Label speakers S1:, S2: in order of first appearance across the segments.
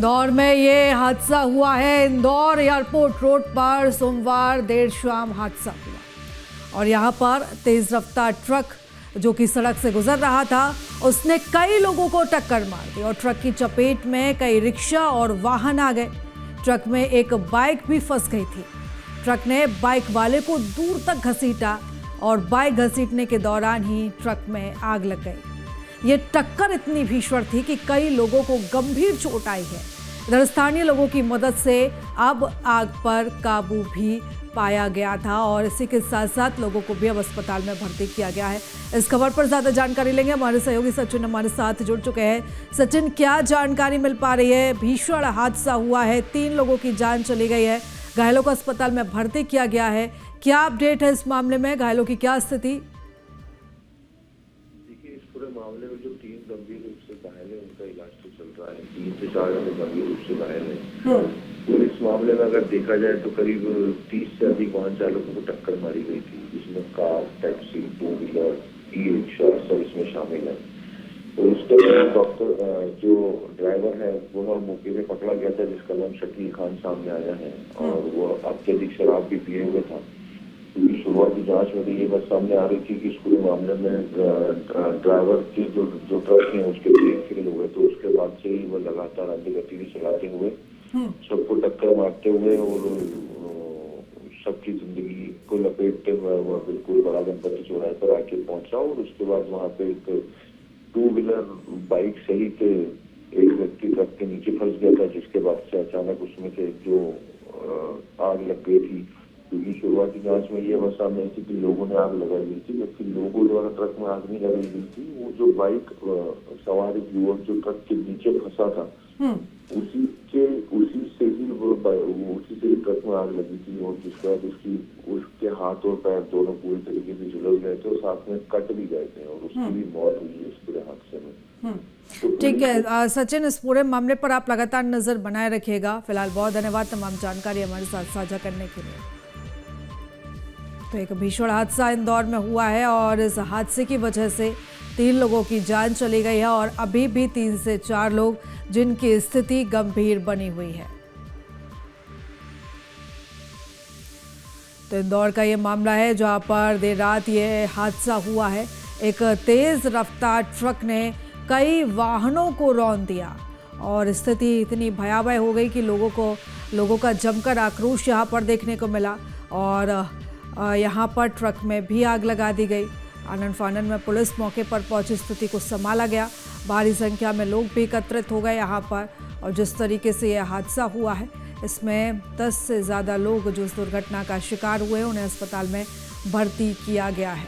S1: इंदौर में ये हादसा हुआ है। इंदौर एयरपोर्ट रोड पर सोमवार देर शाम हादसा हुआ और यहाँ पर तेज रफ्तार ट्रक जो कि सड़क से गुजर रहा था उसने कई लोगों को टक्कर मार दी और ट्रक की चपेट में कई रिक्शा और वाहन आ गए। ट्रक में एक बाइक भी फंस गई थी। ट्रक ने बाइक वाले को दूर तक घसीटा और बाइक घसीटने के दौरान ही ट्रक में आग लग गई। ये टक्कर इतनी भीषण थी कि कई लोगों को गंभीर चोट आई है। इधर स्थानीय लोगों की मदद से अब आग पर काबू भी पाया गया था और इसी के साथ साथ लोगों को भी अब अस्पताल में भर्ती किया गया है। इस खबर पर ज्यादा जानकारी लेंगे, हमारे सहयोगी सचिन हमारे साथ जुड़ चुके हैं। सचिन, क्या जानकारी मिल पा रही है? भीषण हादसा हुआ है, 3 लोगों की जान चली गई है, घायलों को अस्पताल में भर्ती किया गया है। क्या अपडेट है इस मामले में? घायलों की क्या स्थिति?
S2: मामले में जो 3 गंभीर रूप से घायल है उनका इलाज तो चल रहा है। 3 से 4 जने गंभीर रूप से घायल है। तो इस मामले में अगर देखा जाए तो करीब 30 से अधिक वाहन चालकों को टक्कर मारी गई थी, जिसमें कार, टैक्सी, 2 व्हीलर, ई-रिक्शा सब इसमें शामिल है। तो उसके बाद डॉक्टर जो ड्राइवर है वो मौके पे पकड़ा गया था, जिसका नाम शकील खान सामने आया है और वो अत्यधिक शराब भी पिए हुए था। शुरुआती जांच में भी ये बात सामने आ रही थी कि इस पूरे मामले में ड्राइवर की जो ट्रक है उसके ब्रेक फेल हुए, तो उसके बाद से ही वो लगातार अधिक गति से चलाते हुए सबको टक्कर मारते हुए और सबकी जिंदगी को लपेटते हुए वो बिल्कुल बड़ा गणपति चौराहे पर आके पहुंचा और उसके बाद वहाँ पे एक 2 व्हीलर बाइक सहित एक व्यक्ति ट्रक के नीचे फंस गया था, जिसके बाद से अचानक उसमें से जो आग लग गई थी। क्योंकि शुरुआती जांच में ये बात सामने आई थी कि लोगों ने आग लगाई गई थी, जबकि लोगों द्वारा ट्रक में आग नहीं लगाई गई थी। वो जो बाइक सवार युवक जो ट्रक के नीचे फंसा था उसी से ही ट्रक में आग लगी थी और जिसके बाद उसके हाथ और पैर दोनों पूरी तरीके से झुलस गए थे और साथ में कट भी गए थे और उसकी भी मौत हुई है इस पूरे हादसे में।
S1: ठीक है सचिन, इस पूरे मामले पर आप लगातार नजर बनाए रखिएगा। फिलहाल बहुत धन्यवाद तमाम जानकारी हमारे साथ साझा करने के लिए। तो एक भीषण हादसा इंदौर में हुआ है और इस हादसे की वजह से 3 लोगों की जान चली गई है और अभी भी 3 से 4 लोग जिनकी स्थिति गंभीर बनी हुई है। तो इंदौर का ये मामला है जहां पर देर रात ये हादसा हुआ है। एक तेज रफ्तार ट्रक ने कई वाहनों को रौंद दिया और स्थिति इतनी भयावह हो गई कि लोगों का जमकर आक्रोश यहाँ पर देखने को मिला और यहाँ पर ट्रक में भी आग लगा दी गई। आनन फानन में पुलिस मौके पर पहुंची स्थिति को संभाला गया। भारी संख्या में लोग भी एकत्रित हो गए यहाँ पर और जिस तरीके से यह हादसा हुआ है इसमें 10 से ज़्यादा लोग जो इस दुर्घटना का शिकार हुए उन्हें अस्पताल में भर्ती किया गया है।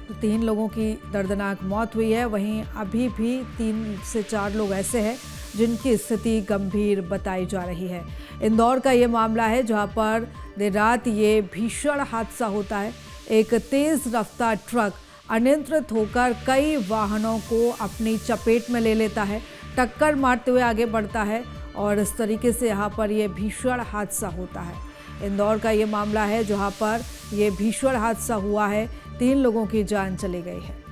S1: तो 3 लोगों की दर्दनाक मौत हुई है, वहीं अभी भी 3 से 4 लोग ऐसे हैं जिनकी स्थिति गंभीर बताई जा रही है। इंदौर का ये मामला है जहां पर देर रात ये भीषण हादसा होता है। एक तेज रफ्तार ट्रक अनियंत्रित होकर कई वाहनों को अपनी चपेट में ले लेता है, टक्कर मारते हुए आगे बढ़ता है और इस तरीके से यहाँ पर ये भीषण हादसा होता है। इंदौर का ये मामला है जहाँ पर ये भीषण हादसा हुआ है, 3 लोगों की जान चली गई है।